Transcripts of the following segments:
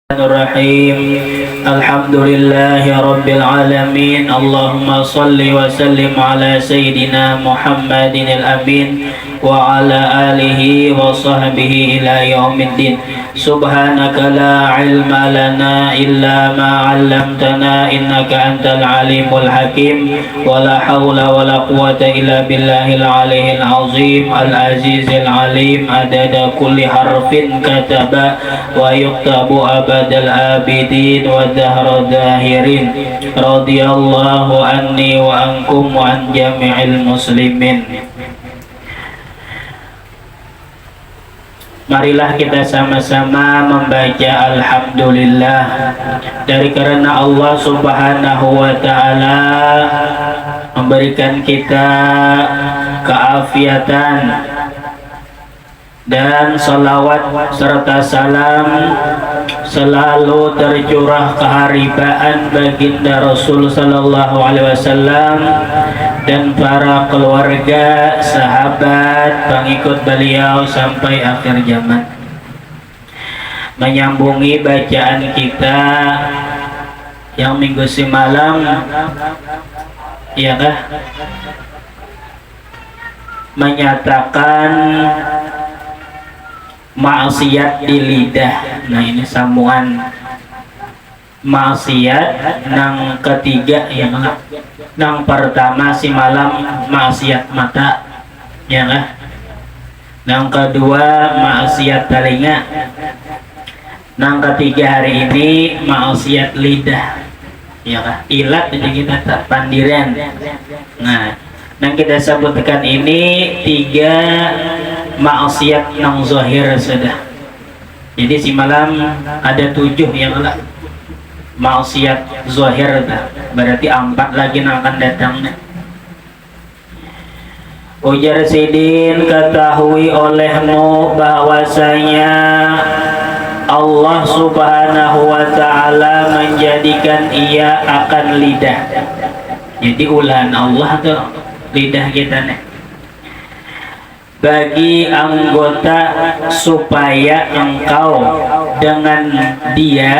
Bismillahirrahmanirrahim. Alhamdulillahi rabbil alamin. Allahumma salli wa sallim ala sayyidina Muhammadin al-amin wa ala alihi wa sahbihi ila yaumiddin. Subhanaka la ilma lana illa ma 'allamtana innaka antal alimul hakim. Wa la hawla wa la quwwata illa billahil aliyyil azim al-azizil alim. Adada kulli harfin kataba wa yuktabu abadal abidin wa dahra dahirin. Radiyallahu anni wa ankum wa an jami'il muslimin. Marilah kita sama-sama membaca alhamdulillah, dari karena Allah subhanahu wa ta'ala memberikan kita keafiatan, dan salawat serta salam selalu tercurah keharibaan baginda Rasul sallallahu alaihi wasallam dan para keluarga, sahabat, pengikut beliau sampai akhir zaman. Menyambungi bacaan kita yang minggu semalam, ya kah? Menyatakan maksiat di lidah. Nah, ini sambungan maksiat nang ketiga, ya enggak? Nang pertama si malam maksiat mata, ya enggak? Nang kedua maksiat telinga. Nang ketiga hari ini maksiat lidah, ya enggak? Ilat jadi kita tak pandiran. Nah, yang kita sebutkan ini tiga maksiat nang zahir sudah. Jadi si malam ada 7 yang lah maksiat zahir dah. Berarti 4 lagi yang akan datangnya. Ujar Sidin, ketahui olehmu bahwasanya Allah subhanahu wa ta'ala menjadikan ia akan lidah. Jadi ulaan Allah tuh lidah kita nih, bagi anggota supaya engkau dengan dia,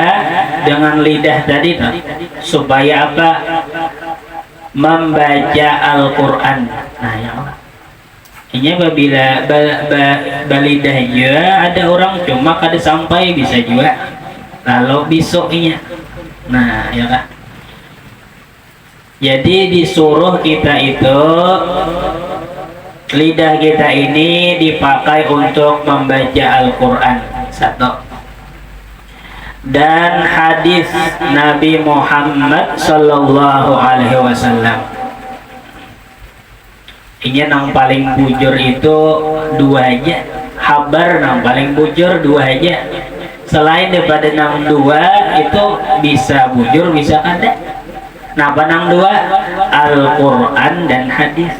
dengan lidah tadi tuh, supaya apa? Membaca Al-Quran. Nah, ya Allah, ini apabila balidah juga ada orang cuma kada sampai bisa juga lalu besoknya. Nah, ya kan? Jadi disuruh kita itu, lidah kita ini dipakai untuk membaca Al-Quran. Satu. Dan hadis Nabi Muhammad sallallahu alaihi wasallam. Ini yang paling bujur itu 2 aja. Habar yang paling bujur 2 aja. Selain daripada yang 2 itu bisa bujur, bisa kada. Nah, panang 2 Al-Quran dan hadis.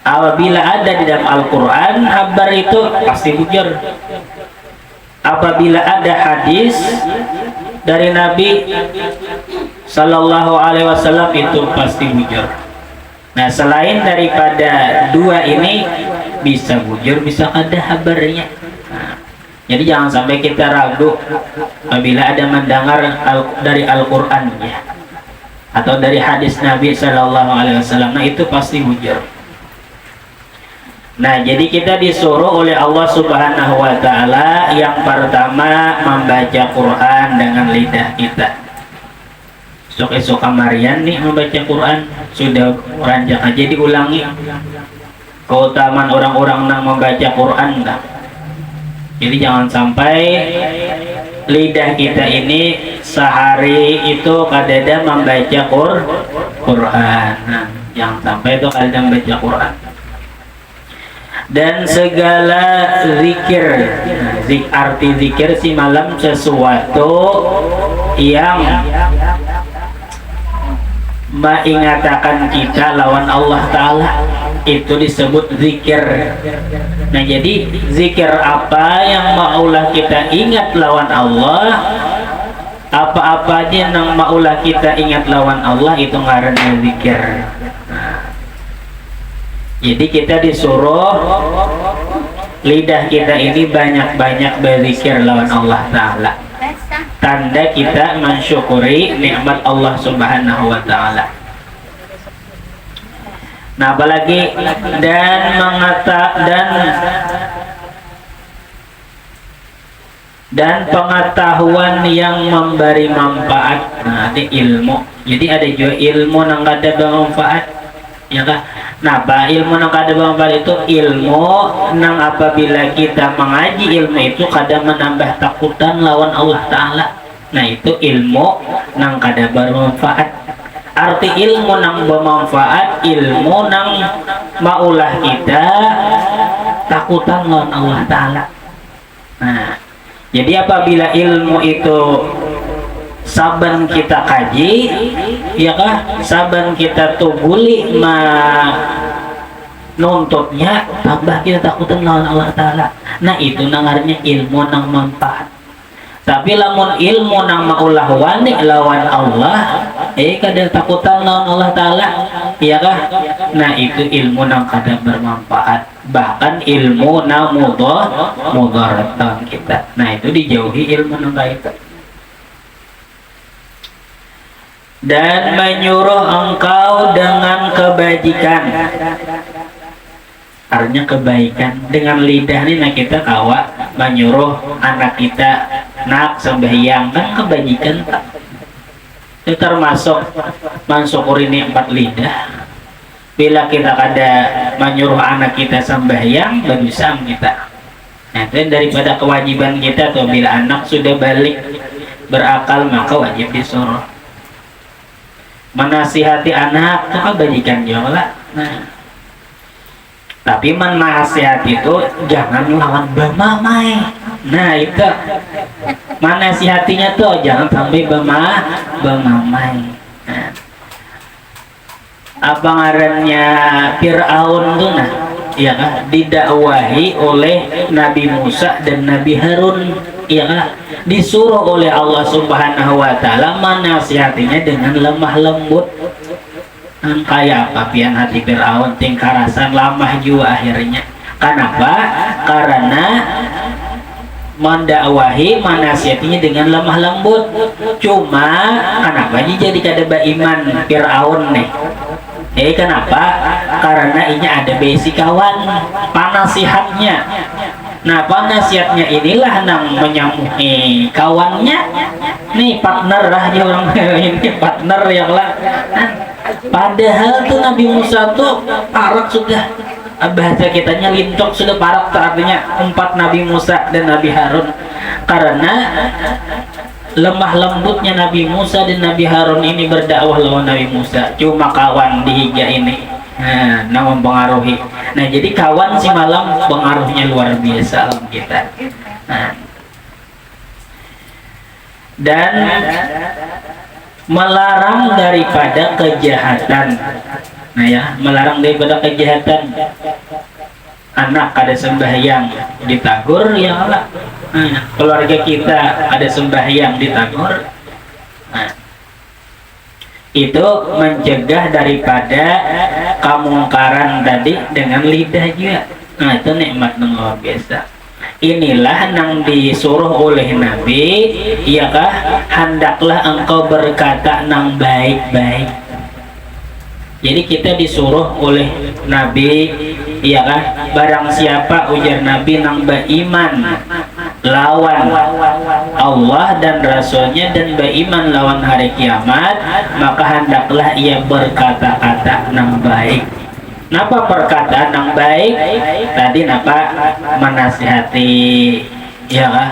Apabila ada di dalam Al-Quran, kabar itu pasti bujur. Apabila ada hadis dari Nabi sallallahu alaihi wasallam, itu pasti bujur. Nah, selain daripada 2 ini bisa bujur, bisa ada kabarnya. Nah, jadi jangan sampai kita ragu apabila ada mendengar dari Al-Quran ya, atau dari hadis Nabi sallallahu alaihi wasallam. Nah, itu pasti bujur. Nah, jadi kita disuruh oleh Allah subhanahu wa ta'ala yang pertama membaca Quran dengan lidah kita. Esok kamarian nih membaca Quran, sudah ranjak aja diulangi keutamaan orang-orang yang membaca Quran enggak. Jadi jangan sampai lidah kita ini sehari itu kadada membaca Quran. Nah, jangan sampai itu kadada membaca Quran. Dan segala zikir, arti zikir si malam sesuatu yang mengatakan kita lawan Allah Ta'ala, itu disebut zikir. Nah, jadi zikir apa yang maulah kita ingat lawan Allah, apa-apa aja yang maulah kita ingat lawan Allah, itu ngarannya zikir. Jadi kita disuruh lidah kita ini banyak-banyak berzikir lawan Allah Ta'ala. tanda kita mensyukuri nikmat Allah Subhanahu wa taala. Nah, apalagi dan pengetahuan yang memberi manfaat. Nah, ini ilmu. Jadi ada juga ilmu yang kada bermanfaat, ya kah? Nah, ilmu yang kada bermanfaat itu ilmu yang apabila kita mengaji ilmu itu kada menambah takutan lawan Allah Ta'ala. Nah, itu ilmu yang kada bermanfaat. Arti ilmu yang bermanfaat, ilmu yang maulah kita takutan lawan Allah Ta'ala. Nah, jadi apabila ilmu itu saban kita kaji, ya kah, saban kita tubuli nuntutnya, tambah kita takutan lawan Allah Ta'ala. Nah, itu nangarnya ilmu nang manfaat. Tapi lamun ilmu nang maulah wani lawan Allah, kada takutan lawan Allah Ta'ala, ya kah? Nah, itu ilmu nang kada bermanfaat, bahkan ilmu nang mudarat kita. Nah, itu dijauhi ilmu nang kaita. Dan menyuruh engkau dengan kebajikan, artinya kebaikan. Dengan lidah ini nah kita kawa menyuruh anak kita nak sembahyang, kan kebajikan tak? Itu termasuk mensyukuri nikmat lidah. Bila kita kada menyuruh anak kita sembahyang, berdosa kita. Nah, dan daripada kewajiban kita tuh, bila anak sudah balik berakal maka wajib disuruh. Menasihati anak itu kebajikan juga lah. Nah, tapi menasihati itu jangan lawan bemamai. Nah, itu menasihatinya tuh jangan sampai bemamai. Nah, apa ngarannya Fir'aun tuh, nah, ya kan, didakwahi oleh Nabi Musa dan Nabi Harun, ya kan, disuruh oleh Allah Subhanahu wa taala menasihatinya dengan lemah lembut. Kayak apa pian hati Fir'aun, tingkarasan lamah juga akhirnya. Kenapa? Karena mendakwahi menasihatinya dengan lemah lembut. Cuma kenapa jadi kada beriman Fir'aun nih? Kenapa? Karena ini ada basic kawan panasihatnya. Nah, penasihatnya inilah nang menyamuhi kawannya. Nih partner lah dia orang ini, partner yang lah. Padahal tuh Nabi Musa tuh parak sudah, bahasa kitanya lintok sudah parak, artinya empat Nabi Musa dan Nabi Harun. Karena lemah lembutnya Nabi Musa dan Nabi Harun ini berdakwah lawan Nabi Musa. Cuma kawan dihiga ini nah mempengaruhi. Nah, jadi kawan si malam pengaruhnya luar biasa dalam kita. Nah, dan melarang daripada kejahatan. Nah, ya, melarang daripada kejahatan. Anak ada sembahyang ditagur, ya Allah. Nah, keluarga kita ada sembahyang ditagur. Nah, itu mencegah daripada kemungkaran tadi dengan lidah juga. Nah, itu nikmat yang luar biasa. Inilah yang disuruh oleh Nabi, iyakah, hendaklah engkau berkata yang baik-baik. Jadi kita disuruh oleh Nabi, iyakah, barang siapa ujar Nabi yang beriman lawan Allah dan Rasulnya dan beriman lawan hari kiamat, maka hendaklah ia berkata-kata yang baik. Napa perkataan yang baik? Tadi napa menasihati, ya kah?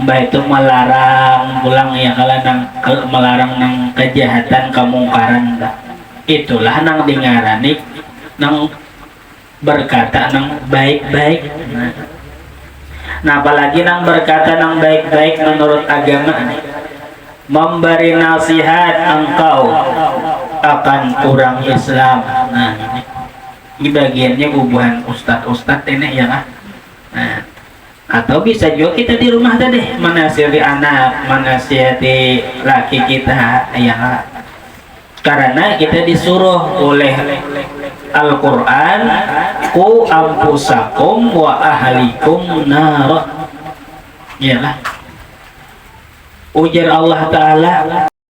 Mbak itu melarang pulang, ya kalau melarang nang kejahatan kemungkaran. Itulah nang dingarani nang berkata nang baik-baik. Nah, apalagi nang berkata nang baik-baik menurut agama, memberi nasihat engkau akan orang Islam. Nah, ini bagiannya bubuhan ustad-ustad ini, ya kan? Nah, atau bisa juga kita di rumah tadi menasihati anak, menasihati laki kita, ya kan? Karena kita disuruh oleh Al-Quran, ku ampusakum wa ahlikum nar, ya lah. Ujar Allah Ta'ala,